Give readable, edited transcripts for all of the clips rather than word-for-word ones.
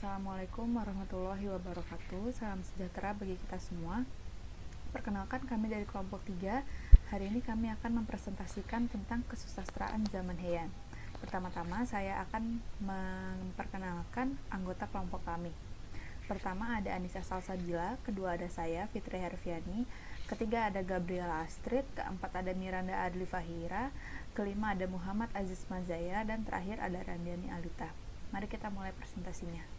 Assalamualaikum warahmatullahi wabarakatuh. Salam sejahtera bagi kita semua. Perkenalkan, kami dari kelompok 3. Hari ini kami akan mempresentasikan tentang kesusastraan zaman Heian. Pertama-tama saya akan memperkenalkan anggota kelompok kami. Pertama ada Anissa Salsabila, kedua ada saya, Fitri Herfiani, ketiga ada Gabriela Astrid, keempat ada Miranda Adli Fahira, kelima ada Muhammad Aziz Mazaya, dan terakhir ada Randiani Alita. Mari kita mulai presentasinya.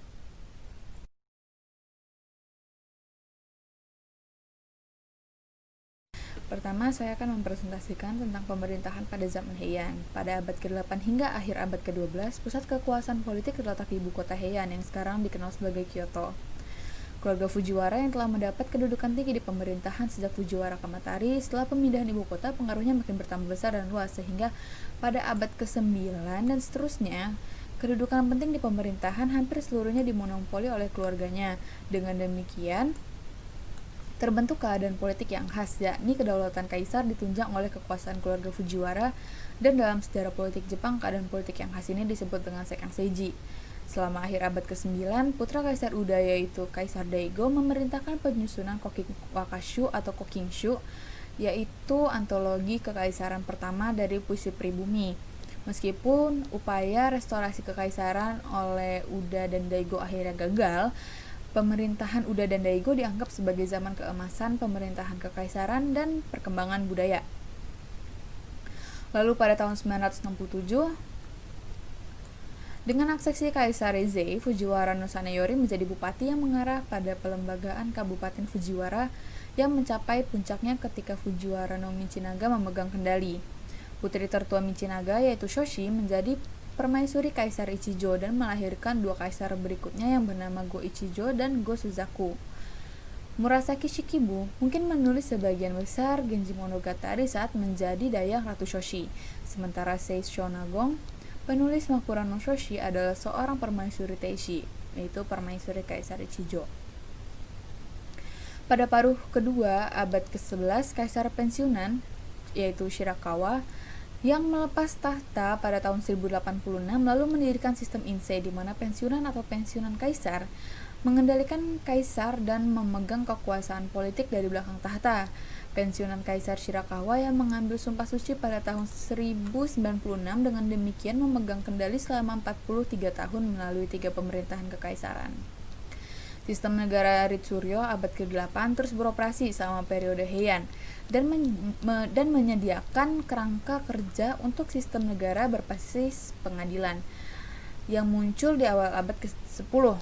Pertama, saya akan mempresentasikan tentang pemerintahan pada zaman Heian. Pada abad ke-8 hingga akhir abad ke-12, pusat kekuasaan politik terletak di ibu kota Heian yang sekarang dikenal sebagai Kyoto. Keluarga Fujiwara yang telah mendapat kedudukan tinggi di pemerintahan sejak Fujiwara Kamatari, setelah pemindahan ibu kota, pengaruhnya makin bertambah besar dan luas, sehingga pada abad ke-9 dan seterusnya, kedudukan penting di pemerintahan hampir seluruhnya dimonopoli oleh keluarganya. Dengan demikian, terbentuk keadaan politik yang khas, yakni kedaulatan kaisar ditunjang oleh kekuasaan keluarga Fujiwara, dan dalam sejarah politik Jepang, keadaan politik yang khas ini disebut dengan Seikan Seiji. Selama akhir abad ke-9, putra Kaisar Uda yaitu Kaisar Daigo memerintahkan penyusunan Kokiwakashu atau Kokinshu, yaitu antologi kekaisaran pertama dari puisi pribumi. Meskipun upaya restorasi kekaisaran oleh Uda dan Daigo akhirnya gagal, pemerintahan Uda dan Daigo dianggap sebagai zaman keemasan pemerintahan kekaisaran dan perkembangan budaya. Lalu pada tahun 967, dengan aksesi Kaisar Reizei, Fujiwara no Saneyori menjadi bupati yang mengarah pada pelembagaan Kabupaten Fujiwara yang mencapai puncaknya ketika Fujiwara no Michinaga memegang kendali. Putri tertua Michinaga yaitu Shoshi menjadi permaisuri Kaisar Ichijo dan melahirkan dua kaisar berikutnya yang bernama Go Ichijo dan Go Suzaku. Murasaki Shikibu mungkin menulis sebagian besar Genji Monogatari saat menjadi dayang Ratu Shoshi, sementara Sei Shonagong, penulis Makura no Shoshi, adalah seorang permaisuri Teishi, yaitu permaisuri Kaisar Ichijo. Pada paruh kedua abad ke-11, Kaisar pensiunan, yaitu Shirakawa, yang melepas tahta pada tahun 1086 lalu mendirikan sistem Insei di mana pensiunan atau pensiunan kaisar mengendalikan kaisar dan memegang kekuasaan politik dari belakang tahta. Pensiunan Kaisar Shirakawa yang mengambil sumpah suci pada tahun 1096 dengan demikian memegang kendali selama 43 tahun melalui 3 pemerintahan kekaisaran. Sistem negara Ritsuryo abad ke-8 terus beroperasi selama periode Heian dan menyediakan kerangka kerja untuk sistem negara berbasis pengadilan yang muncul di awal abad ke-10.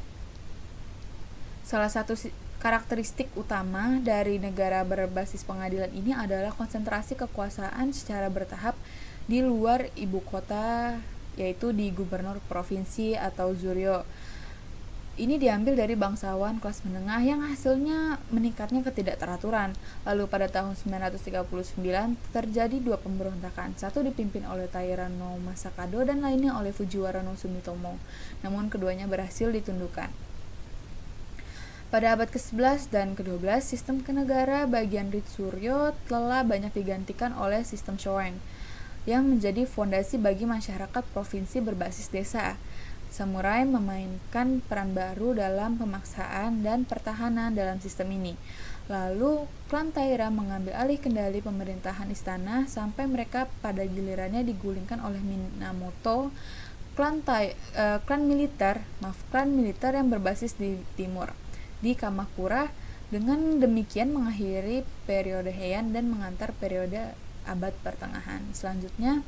Salah satu karakteristik utama dari negara berbasis pengadilan ini adalah konsentrasi kekuasaan secara bertahap di luar ibu kota, yaitu di gubernur provinsi atau Zuryo. Ini diambil dari bangsawan kelas menengah yang hasilnya meningkatnya ketidakteraturan. Lalu pada tahun 939 terjadi dua pemberontakan, satu dipimpin oleh Taira no Masakado dan lainnya oleh Fujiwara no Sumitomo. Namun keduanya berhasil ditundukkan. Pada abad ke-11 dan ke-12, sistem kenegara bagian Ritsuryo telah banyak digantikan oleh sistem Shoen, yang menjadi fondasi bagi masyarakat provinsi berbasis desa. Samurai memainkan peran baru dalam pemaksaan dan pertahanan dalam sistem ini. Lalu, klan Taira mengambil alih kendali pemerintahan istana sampai mereka pada gilirannya digulingkan oleh Minamoto, klan militer yang berbasis di timur, di Kamakura. Dengan demikian mengakhiri periode Heian dan mengantar periode abad pertengahan. Selanjutnya,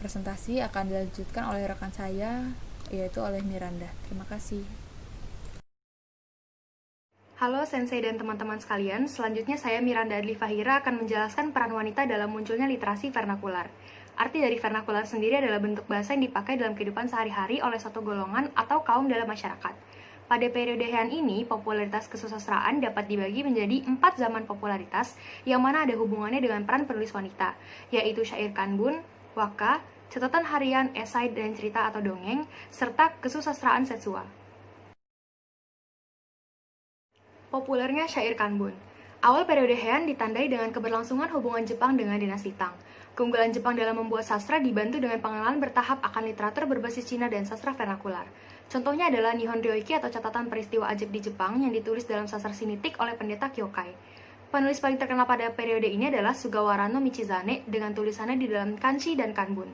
presentasi akan dilanjutkan oleh rekan saya, yaitu oleh Miranda. Terima kasih. Halo Sensei dan teman-teman sekalian, selanjutnya saya Miranda Adli Fahira akan menjelaskan peran wanita dalam munculnya literasi vernakular. Arti dari vernakular sendiri adalah bentuk bahasa yang dipakai dalam kehidupan sehari-hari oleh suatu golongan atau kaum dalam masyarakat. Pada periode Heian ini, popularitas kesusastraan dapat dibagi menjadi 4 zaman popularitas yang mana ada hubungannya dengan peran penulis wanita, yaitu syair kanbun, waka, catatan harian, esai dan cerita atau dongeng, serta kesusastraan setsua. Populernya syair kanbun. Awal periode Heian ditandai dengan keberlangsungan hubungan Jepang dengan dinasti Tang. Keunggulan Jepang dalam membuat sastra dibantu dengan pengenalan bertahap akan literatur berbasis Cina dan sastra vernakular. Contohnya adalah Nihon Ryoiki atau catatan peristiwa ajaib di Jepang yang ditulis dalam sastra sinitik oleh pendeta Kyokai. Penulis paling terkenal pada periode ini adalah Sugawara no Michizane dengan tulisannya di dalam kanji dan kanbun.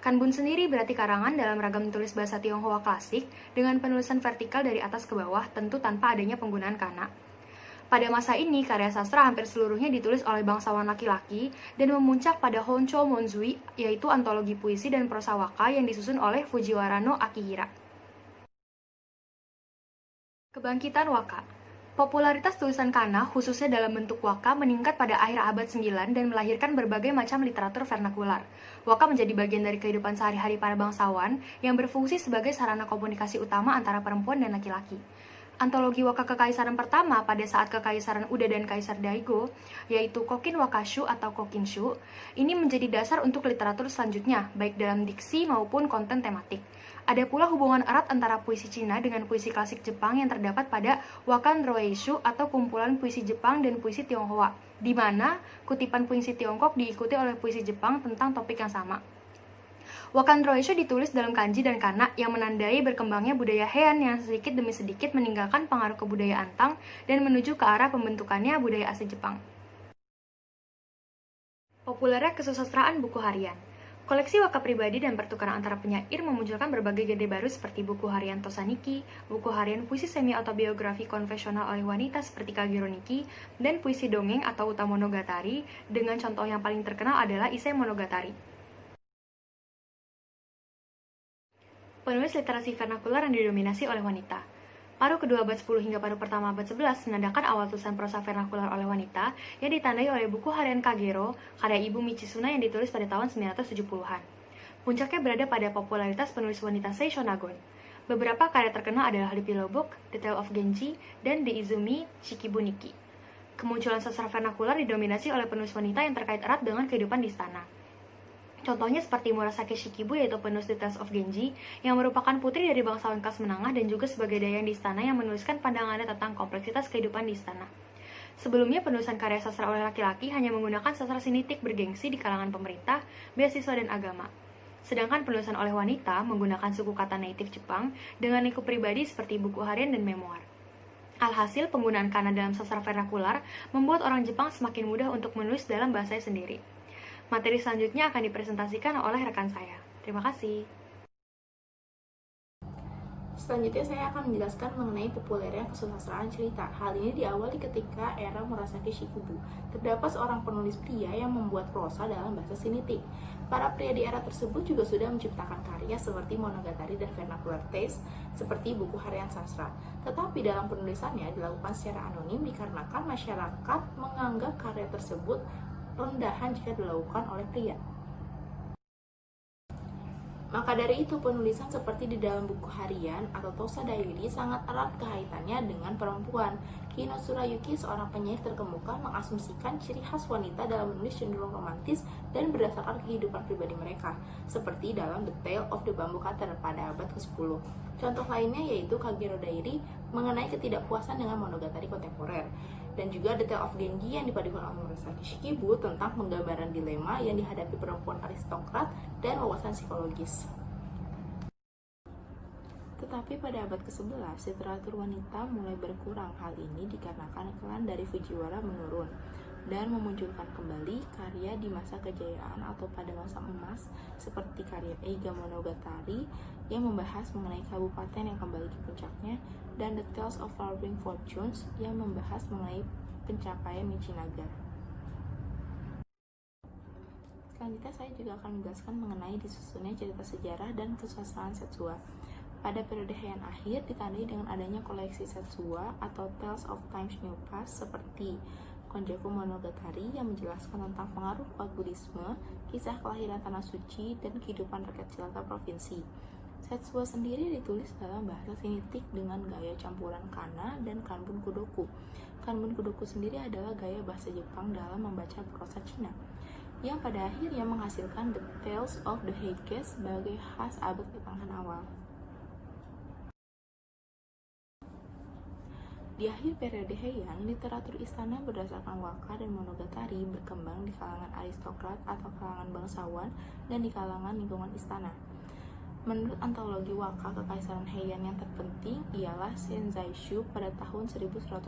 Kanbun sendiri berarti karangan dalam ragam tulis bahasa Tionghoa klasik dengan penulisan vertikal dari atas ke bawah, tentu tanpa adanya penggunaan kana. Pada masa ini, karya sastra hampir seluruhnya ditulis oleh bangsawan laki-laki dan memuncak pada Honcho Monzui, yaitu antologi puisi dan prosa waka yang disusun oleh Fujiwara no Akihira. Kebangkitan waka. Popularitas tulisan kana, khususnya dalam bentuk waka, meningkat pada akhir abad 9 dan melahirkan berbagai macam literatur vernakular. Waka menjadi bagian dari kehidupan sehari-hari para bangsawan yang berfungsi sebagai sarana komunikasi utama antara perempuan dan laki-laki. Antologi waka kekaisaran pertama pada saat kekaisaran Uda dan Kaisar Daigo, yaitu Kokin Wakashu atau Kokinshu, ini menjadi dasar untuk literatur selanjutnya, baik dalam diksi maupun konten tematik. Ada pula hubungan erat antara puisi Cina dengan puisi klasik Jepang yang terdapat pada Wakan Roeishu atau kumpulan puisi Jepang dan puisi Tionghoa, di mana kutipan puisi Tiongkok diikuti oleh puisi Jepang tentang topik yang sama. Wakan Roeishu ditulis dalam kanji dan kana yang menandai berkembangnya budaya Heian yang sedikit demi sedikit meninggalkan pengaruh kebudayaan Tang dan menuju ke arah pembentukannya budaya asli Jepang. Populernya kesusastraan buku harian. Koleksi waka pribadi dan pertukaran antara penyair memunculkan berbagai genre baru seperti buku harian Tosaniki, buku harian puisi semi-autobiografi konvensional oleh wanita seperti Kagero Niki, dan puisi dongeng atau Utamonogatari, dengan contoh yang paling terkenal adalah Issei Monogatari. Penulis literasi vernakular yang didominasi oleh wanita. Paruh kedua abad 10 hingga paruh pertama abad 11 menandakan awal tulisan prosa vernakular oleh wanita yang ditandai oleh buku harian Kagero, karya Ibu Michisuna yang ditulis pada tahun 970-an. Puncaknya berada pada popularitas penulis wanita Seisho Nagon. Beberapa karya terkenal adalah Lipi Lobok, The Tale of Genji, dan The Izumi Shikibuniki. Kemunculan sastra vernakular didominasi oleh penulis wanita yang terkait erat dengan kehidupan di istana. Contohnya seperti Murasaki Shikibu yaitu penulis The Tales of Genji yang merupakan putri dari bangsawan kelas menengah dan juga sebagai dayang di istana yang menuliskan pandangannya tentang kompleksitas kehidupan di istana. Sebelumnya penulisan karya sastra oleh laki-laki hanya menggunakan sastra sinitik bergengsi di kalangan pemerintah, beasiswa dan agama. Sedangkan penulisan oleh wanita menggunakan suku kata native Jepang dengan lingkup pribadi seperti buku harian dan memoir. Alhasil, penggunaan kana dalam sastra vernakular membuat orang Jepang semakin mudah untuk menulis dalam bahasanya sendiri. Materi selanjutnya akan dipresentasikan oleh rekan saya. Terima kasih. Selanjutnya saya akan menjelaskan mengenai populernya kesusastraan cerita. Hal ini diawali ketika era Murasaki Shikibu. Terdapat seorang penulis pria yang membuat prosa dalam bahasa sinitik. Para pria di era tersebut juga sudah menciptakan karya seperti Monogatari dan vernacular tales seperti buku harian sastra. Tetapi dalam penulisannya dilakukan secara anonim dikarenakan masyarakat menganggap karya tersebut rendahan jika dilakukan oleh pria. Maka dari itu penulisan seperti di dalam buku harian atau Tosa Dairi sangat erat kaitannya dengan perempuan. Kino Tsurayuki, seorang penyair terkemuka, mengasumsikan ciri khas wanita dalam menulis cenderung romantis dan berdasarkan kehidupan pribadi mereka, seperti dalam The Tale of the Bamboo Cutter pada abad ke-10. Contoh lainnya yaitu Kagero Diary mengenai ketidakpuasan dengan monogatari kontemporer, dan juga The Tale of Genji yang dipadukan oleh Murasaki Shikibu tentang penggambaran dilema yang dihadapi perempuan aristokrat dan wawasan psikologis. Tetapi pada abad ke-11, literatur wanita mulai berkurang. Hal ini dikarenakan klan dari Fujiwara menurun dan memunculkan kembali karya di masa kejayaan atau pada masa emas seperti karya Eiga Monogatari yang membahas mengenai kabupaten yang kembali ke puncaknya, dan The Tales of Flowering Fortunes yang membahas mengenai pencapaian Michinaga. Selanjutnya saya juga akan menjelaskan mengenai disusunnya cerita sejarah dan kesusastraan Setsuwa. Pada periode Heian akhir ditandai dengan adanya koleksi Setsuwa atau Tales of Times New Past seperti Konjaku Monogatari yang menjelaskan tentang pengaruh kuat Buddhisme, kisah kelahiran tanah suci, dan kehidupan rakyat jelata provinsi. Setsuwa sendiri ditulis dalam bahasa sinitik dengan gaya campuran kana dan kanbun kudoku. Kanbun kudoku sendiri adalah gaya bahasa Jepang dalam membaca prosa Cina, yang pada akhirnya menghasilkan The Tales of the Heike sebagai khas abad pertengahan awal. Di akhir periode Heian, literatur istana berdasarkan waka dan monogatari berkembang di kalangan aristokrat atau kalangan bangsawan dan di kalangan lingkungan istana. Menurut antologi waka Kekaisaran Heian yang terpenting ialah Senzaishu pada tahun 1188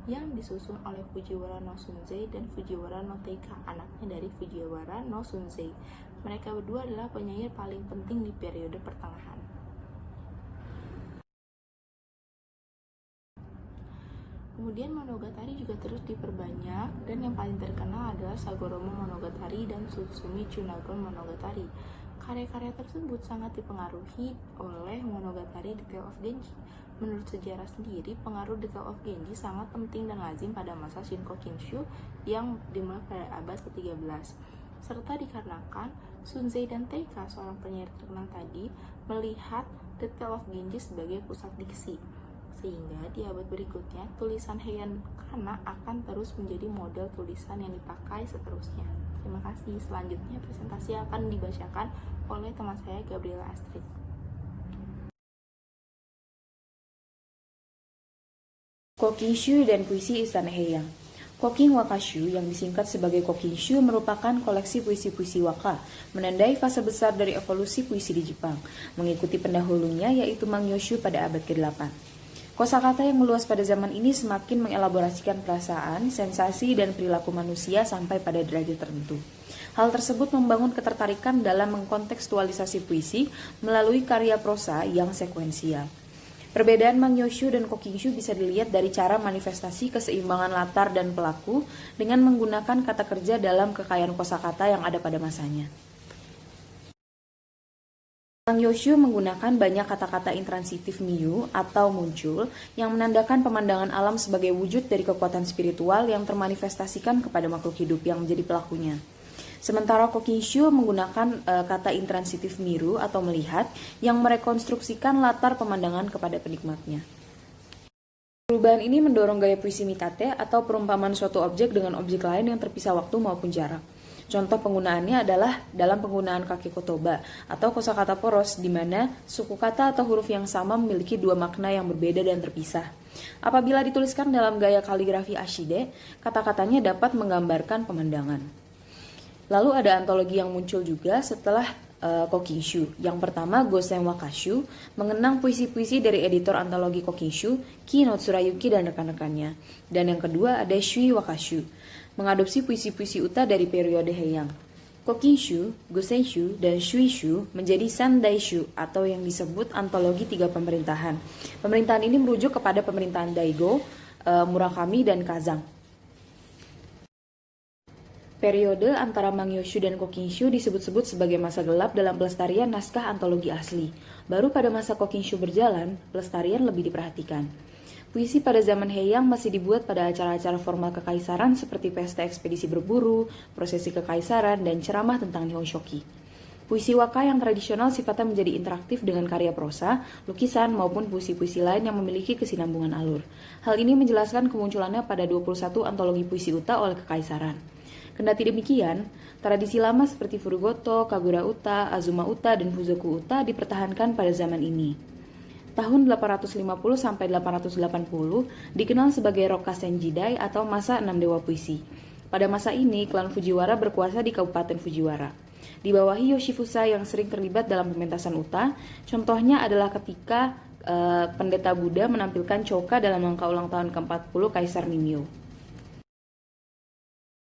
yang disusun oleh Fujiwara no Sunzei dan Fujiwara no Teika, anaknya dari Fujiwara no Sunzei. Mereka berdua adalah penyair paling penting di periode pertengahan. Kemudian Monogatari juga terus diperbanyak, dan yang paling terkenal adalah Sagoromo Monogatari dan Tsutsumi Chunagon Monogatari. Karya-karya tersebut sangat dipengaruhi oleh Monogatari The Tale of Genji. Menurut sejarah sendiri, pengaruh The Tale of Genji sangat penting dan lazim pada masa Shinko Kinshu yang dimulai pada abad ke-13. Serta dikarenakan Sunzei dan Teika, seorang penyair terkenal tadi, melihat The Tale of Genji sebagai pusat diksi. Sehingga di abad berikutnya, tulisan Heian Kana akan terus menjadi model tulisan yang dipakai seterusnya. Terima kasih. Selanjutnya presentasi akan dibacakan oleh teman saya Gabriela Astrid. Kokinshu dan puisi Istana Heian. Kokin Wakashu yang disingkat sebagai Kokinshu merupakan koleksi puisi-puisi waka, menandai fase besar dari evolusi puisi di Jepang, mengikuti pendahulunya yaitu Mangyoshu pada abad ke-8. Kosakata yang meluas pada zaman ini semakin mengelaborasikan perasaan, sensasi, dan perilaku manusia sampai pada derajat tertentu. Hal tersebut membangun ketertarikan dalam mengkontekstualisasi puisi melalui karya prosa yang sekuensial. Perbedaan Mangyoshu dan Kokinshu bisa dilihat dari cara manifestasi keseimbangan latar dan pelaku dengan menggunakan kata kerja dalam kekayaan kosakata yang ada pada masanya. Mangyoshu menggunakan banyak kata-kata intransitif miyu atau muncul yang menandakan pemandangan alam sebagai wujud dari kekuatan spiritual yang termanifestasikan kepada makhluk hidup yang menjadi pelakunya. Sementara Kokinshu menggunakan kata intransitif miru atau melihat yang merekonstruksikan latar pemandangan kepada penikmatnya. Perubahan ini mendorong gaya puisi mitate atau perumpamaan suatu objek dengan objek lain yang terpisah waktu maupun jarak. Contoh penggunaannya adalah dalam penggunaan kakekotoba atau kosakata poros di mana suku kata atau huruf yang sama memiliki dua makna yang berbeda dan terpisah. Apabila dituliskan dalam gaya kaligrafi ashide, kata-katanya dapat menggambarkan pemandangan. Lalu ada antologi yang muncul juga setelah Kokinshu. Yang pertama, Gosen Wakashu, mengenang puisi-puisi dari editor antologi Kokinshu, Ki no Tsurayuki dan rekan-rekannya. Dan yang kedua ada Shui Wakashu, mengadopsi puisi-puisi Uta dari periode Heian. Kokinshu, Gosenshu, dan Shuishu menjadi Sandaishu atau yang disebut antologi tiga pemerintahan. Pemerintahan ini merujuk kepada pemerintahan Daigo, Murakami, dan Kazang. Periode antara Mangyoshu dan Kokinshu disebut-sebut sebagai masa gelap dalam pelestarian naskah antologi asli. Baru pada masa Kokinshu berjalan, pelestarian lebih diperhatikan. Puisi pada zaman Heian masih dibuat pada acara-acara formal kekaisaran seperti pesta ekspedisi berburu, prosesi kekaisaran, dan ceramah tentang Nihonshoki. Puisi waka yang tradisional sifatnya menjadi interaktif dengan karya prosa, lukisan, maupun puisi-puisi lain yang memiliki kesinambungan alur. Hal ini menjelaskan kemunculannya pada 21 antologi puisi Uta oleh kekaisaran. Kendati demikian, tradisi lama seperti Furugoto, Kagura Uta, Azuma Uta, dan Fuzoku Uta dipertahankan pada zaman ini. Tahun 850 sampai 880 dikenal sebagai Rokasen Jidai atau masa 6 dewa puisi. Pada masa ini, klan Fujiwara berkuasa di Kabupaten Fujiwara. Di bawahi Yoshifusa yang sering terlibat dalam pementasan Uta, contohnya adalah ketika pendeta Buddha menampilkan Choka dalam rangka ulang tahun ke-40 Kaisar Nimyo.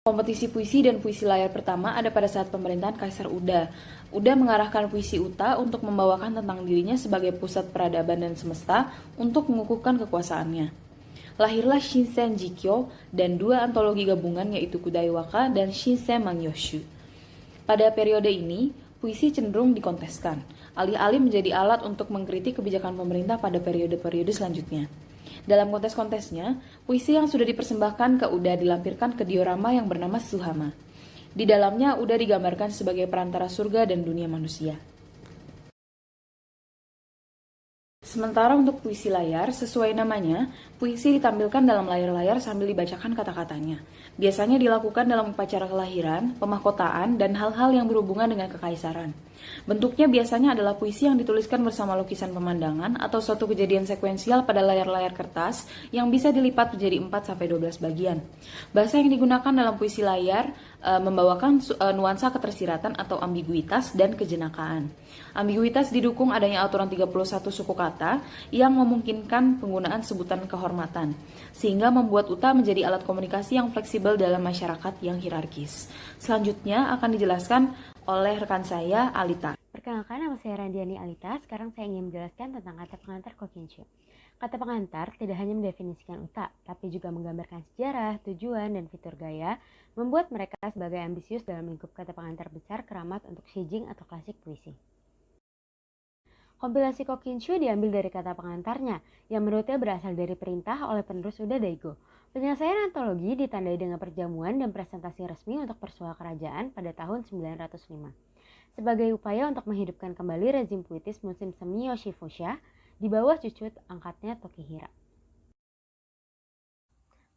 Kompetisi puisi dan puisi layar pertama ada pada saat pemerintahan Kaisar Uda. Uda mengarahkan puisi Uta untuk membawakan tentang dirinya sebagai pusat peradaban dan semesta untuk mengukuhkan kekuasaannya. Lahirlah Shinsen Jikyo dan dua antologi gabungan yaitu Kudai Waka dan Shinsen Mangyoshu. Pada periode ini, puisi cenderung dikonteskan, alih-alih menjadi alat untuk mengkritik kebijakan pemerintah pada periode-periode selanjutnya. Dalam kontes-kontesnya, puisi yang sudah dipersembahkan ke Uda dilampirkan ke diorama yang bernama Suhama. Di dalamnya, Uda digambarkan sebagai perantara surga dan dunia manusia. Sementara untuk puisi layar, sesuai namanya, puisi ditampilkan dalam layar-layar sambil dibacakan kata-katanya. Biasanya dilakukan dalam upacara kelahiran, pemahkotaan, dan hal-hal yang berhubungan dengan kekaisaran. Bentuknya biasanya adalah puisi yang dituliskan bersama lukisan pemandangan atau suatu kejadian sekuensial pada layar-layar kertas yang bisa dilipat menjadi 4-12 bagian. Bahasa yang digunakan dalam puisi layar membawakan nuansa ketersiratan atau ambiguitas dan kejenakaan. Ambiguitas didukung adanya aturan 31 suku kata yang memungkinkan penggunaan sebutan kehormatan, sehingga membuat Uta menjadi alat komunikasi yang fleksibel dalam masyarakat yang hierarkis. Selanjutnya akan dijelaskan oleh rekan saya, Alita. Perkenalkan, nama saya Randiani Alita. Sekarang saya ingin menjelaskan tentang kata pengantar Kokinshu. Kata pengantar tidak hanya mendefinisikan Uta, tapi juga menggambarkan sejarah, tujuan, dan fitur gaya, membuat mereka sebagai ambisius dalam lingkup kata pengantar besar keramat untuk shijing atau klasik puisi. Kompilasi Kokinshu diambil dari kata pengantarnya, yang menurutnya berasal dari perintah oleh penerus Uda Daigo. Penyelesaian antologi ditandai dengan perjamuan dan presentasi resmi untuk Persual Kerajaan pada tahun 905. Sebagai upaya untuk menghidupkan kembali rezim puitis musim semi Yoshifusha di bawah cucut angkatnya Tokihira.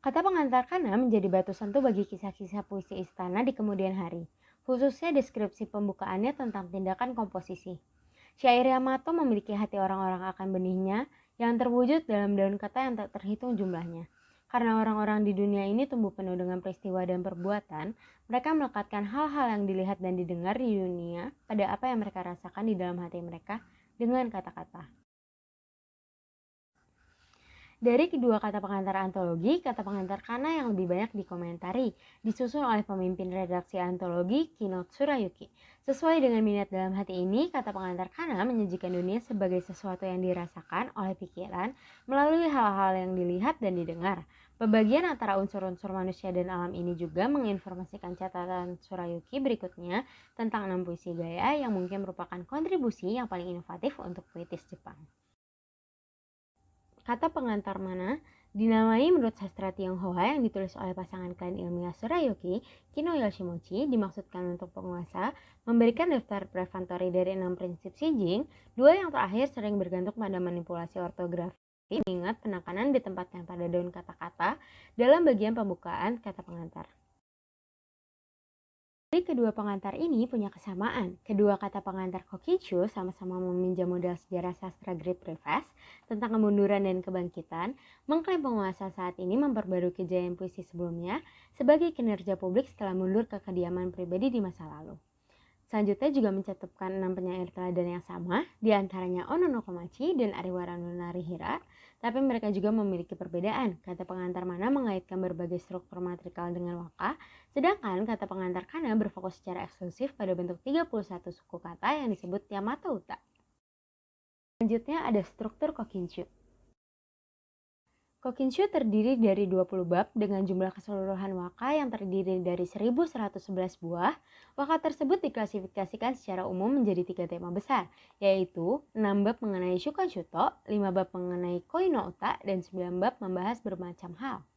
Kata pengantar kana menjadi batu santu bagi kisah-kisah puisi istana di kemudian hari, khususnya deskripsi pembukaannya tentang tindakan komposisi. Syair Yamato memiliki hati orang-orang akan benihnya yang terwujud dalam daun kata yang tak terhitung jumlahnya. Karena orang-orang di dunia ini tumbuh penuh dengan peristiwa dan perbuatan, mereka melekatkan hal-hal yang dilihat dan didengar di dunia pada apa yang mereka rasakan di dalam hati mereka dengan kata-kata. Dari kedua kata pengantar antologi, kata pengantar kana yang lebih banyak dikomentari, disusun oleh pemimpin redaksi antologi Kino Tsurayuki. Sesuai dengan minat dalam hati ini, kata pengantar kana menyajikan dunia sebagai sesuatu yang dirasakan oleh pikiran melalui hal-hal yang dilihat dan didengar. Pembagian antara unsur-unsur manusia dan alam ini juga menginformasikan catatan Tsurayuki berikutnya tentang 6 puisi gaya yang mungkin merupakan kontribusi yang paling inovatif untuk puitis Jepang. Kata pengantar mana dinamai menurut sastra Tionghoa yang ditulis oleh pasangan klan ilmiah Tsurayuki, Kino Yoshimochi, dimaksudkan untuk penguasa memberikan daftar prefantori dari 6 prinsip shijing, 2 yang terakhir sering bergantung pada manipulasi ortografi, mengingat penekanan ditempatkan pada daun kata-kata dalam bagian pembukaan kata pengantar. Jadi kedua pengantar ini punya kesamaan. Kedua kata pengantar Kokinshu sama-sama meminjam modal sejarah sastra Great Preface tentang kemunduran dan kebangkitan, mengklaim penguasa saat ini memperbarui kejayaan puisi sebelumnya sebagai kinerja publik setelah mundur ke kediaman pribadi di masa lalu. Selanjutnya juga mencatatkan 6 penyair teladan yang sama, diantaranya Ono no Komachi dan Ariwara no Narihira, tapi mereka juga memiliki perbedaan. Kata pengantar mana mengaitkan berbagai struktur matrikal dengan waka, sedangkan kata pengantar kana berfokus secara eksklusif pada bentuk 31 suku kata yang disebut Yamato Uta. Selanjutnya ada struktur Kokinshu. Kokinshu terdiri dari 20 bab dengan jumlah keseluruhan waka yang terdiri dari 1111 buah. Waka tersebut diklasifikasikan secara umum menjadi 3 tema besar, yaitu 6 bab mengenai Shukan Shuto, 5 bab mengenai Koi no Uta, dan 9 bab membahas bermacam hal.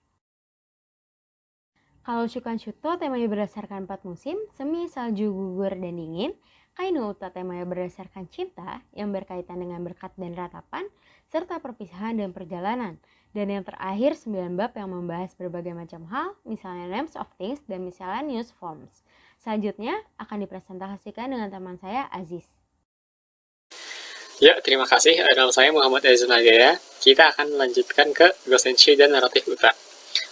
Kalau Shukan Shuto temanya berdasarkan 4 musim, semi, salju, gugur, dan dingin. Kai no Uta temanya berdasarkan cinta yang berkaitan dengan berkat dan ratapan, serta perpisahan dan perjalanan. Dan yang terakhir 9 bab yang membahas berbagai macam hal, misalnya names of things dan miscellaneous forms. Selanjutnya akan dipresentasikan dengan teman saya, Aziz. Ya, terima kasih. Nama saya Muhammad Aziz Nagaya. Kita akan melanjutkan ke Gosenshu dan naratif Uta.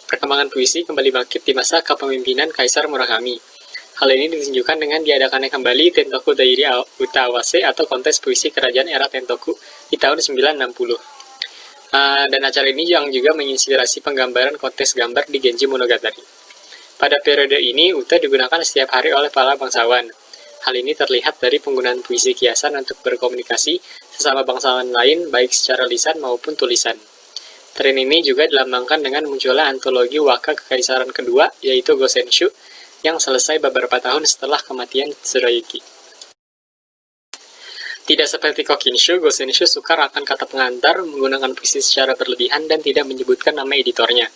Perkembangan puisi kembali bangkit di masa kepemimpinan Kaisar Murakami. Hal ini ditunjukkan dengan diadakannya kembali Tentoku Dairi Uta Awase atau kontes puisi kerajaan era Tentoku di tahun 960. Dan acara ini yang juga menginspirasi penggambaran kontes gambar di Genji Monogatari. Pada periode ini, Uta digunakan setiap hari oleh para bangsawan. Hal ini terlihat dari penggunaan puisi kiasan untuk berkomunikasi sesama bangsawan lain baik secara lisan maupun tulisan. Tren ini juga dilambangkan dengan munculnya antologi waka kekaisaran kedua, yaitu Gosenshu, yang selesai beberapa tahun setelah kematian Tsurayuki. Tidak seperti Kokinshu, Gosenshu sukar akan kata pengantar, menggunakan puisi secara berlebihan dan tidak menyebutkan nama editornya.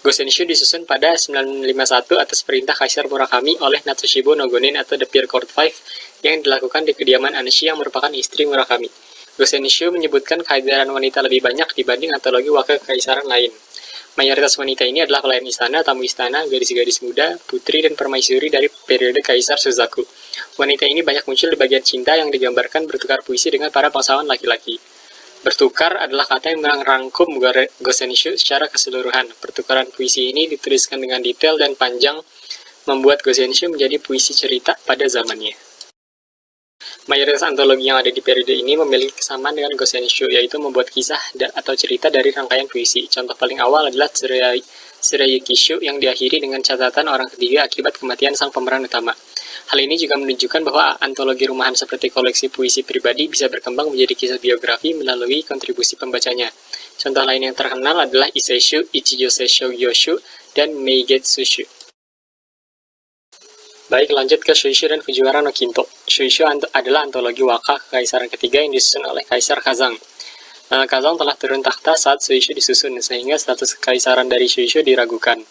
Gosenshu disusun pada 951 atas perintah Kaisar Murakami oleh Natsushibo no Gonin atau The Peer Court 5 yang dilakukan di kediaman Anshi yang merupakan istri Murakami. Gosenshu menyebutkan kehadiran wanita lebih banyak dibanding antologi waka kekaisaran lain. Mayoritas wanita ini adalah pelayan istana, tamu istana, gadis-gadis muda, putri, dan permaisuri dari periode Kaisar Suzaku. Wanita ini banyak muncul di bagian cinta yang digambarkan bertukar puisi dengan para bangsawan laki-laki. Bertukar adalah kata yang merangkum Gosenshu secara keseluruhan. Pertukaran puisi ini dituliskan dengan detail dan panjang, membuat Gosenshu menjadi puisi cerita pada zamannya. Mayoritas antologi yang ada di periode ini memiliki kesamaan dengan Gosenshu, yaitu membuat kisah atau cerita dari rangkaian puisi. Contoh paling awal adalah Tsurayukishu yang diakhiri dengan catatan orang ketiga akibat kematian sang pemeran utama. Hal ini juga menunjukkan bahwa antologi rumahan seperti koleksi puisi pribadi bisa berkembang menjadi kisah biografi melalui kontribusi pembacanya. Contoh lain yang terkenal adalah Iseishu, Ichijosesho Gyoshu, dan Meigetsushu. Baik, lanjut ke Shuishu dan Fujiwara no Kinto. Shuishu adalah antologi waka kekaisaran ketiga yang disusun oleh Kaisar Kazang. Kazang telah turun takhta saat Shuishu disusun, sehingga status kekaisaran dari Shuishu diragukan.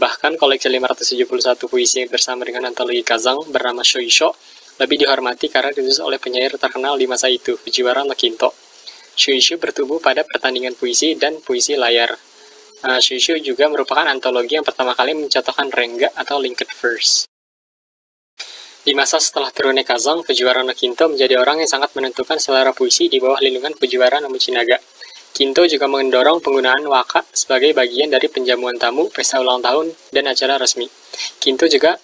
Bahkan koleksi 571 puisi bersama dengan antologi Kazang bernama Shuisho lebih dihormati karena ditulis oleh penyair terkenal di masa itu, Fujiwara no Kinto. Shuishu bertumbuh pada pertandingan puisi dan puisi layar. Shuishu juga merupakan antologi yang pertama kali mencontohkan rengga atau linked verse. Di masa setelah turunnya Kazang, Fujiwara no Kinto menjadi orang yang sangat menentukan selera puisi di bawah lindungan Fujiwara no Michinaga. Kinto juga mendorong penggunaan waka sebagai bagian dari penjamuan tamu, pesta ulang tahun, dan acara resmi. Kinto juga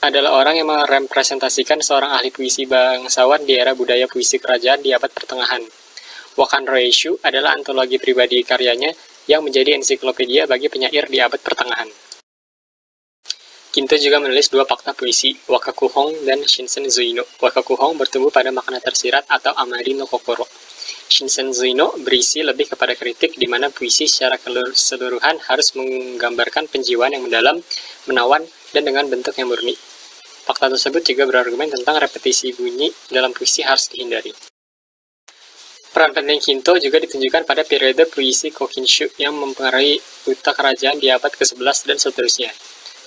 adalah orang yang merepresentasikan seorang ahli puisi bangsawan di era budaya puisi kerajaan di abad pertengahan. Wakan Reishu adalah antologi pribadi karyanya yang menjadi ensiklopedia bagi penyair di abad pertengahan. Kinto juga menulis dua fakta puisi, Wakakuhong dan Shinsen Zuino. Wakakuhong bertumbuh pada makna tersirat atau Amari no Kokoro. Shinsen Zuino berisi lebih kepada kritik di mana puisi secara keseluruhan harus menggambarkan penjiwaan yang mendalam, menawan, dan dengan bentuk yang murni. Fakta tersebut juga berargumen tentang repetisi bunyi dalam puisi harus dihindari. Peran penting Kinto juga ditunjukkan pada periode puisi Kokinshu yang mempengaruhi uta kerajaan di abad ke-11 dan seterusnya.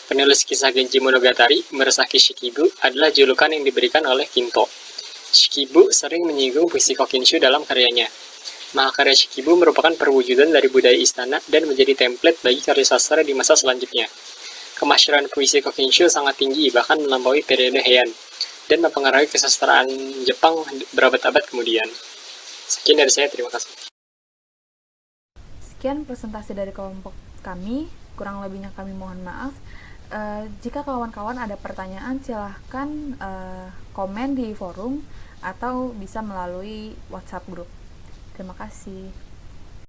Penulis kisah Genji Monogatari, Murasaki Shikibu, adalah julukan yang diberikan oleh Kinto. Shikibu sering menyinggung puisi Kokinshu dalam karyanya. Mahakarya Shikibu merupakan perwujudan dari budaya istana dan menjadi template bagi karya sastra di masa selanjutnya. Kemasyhuran puisi Kokinshu sangat tinggi, bahkan melampaui periode Heian, dan mempengaruhi kesastraan Jepang berabad-abad kemudian. Sekian dari saya, terima kasih. Sekian presentasi dari kelompok kami, kurang lebihnya kami mohon maaf. Jika kawan-kawan ada pertanyaan, silahkan komen di forum atau bisa melalui WhatsApp group. Terima kasih.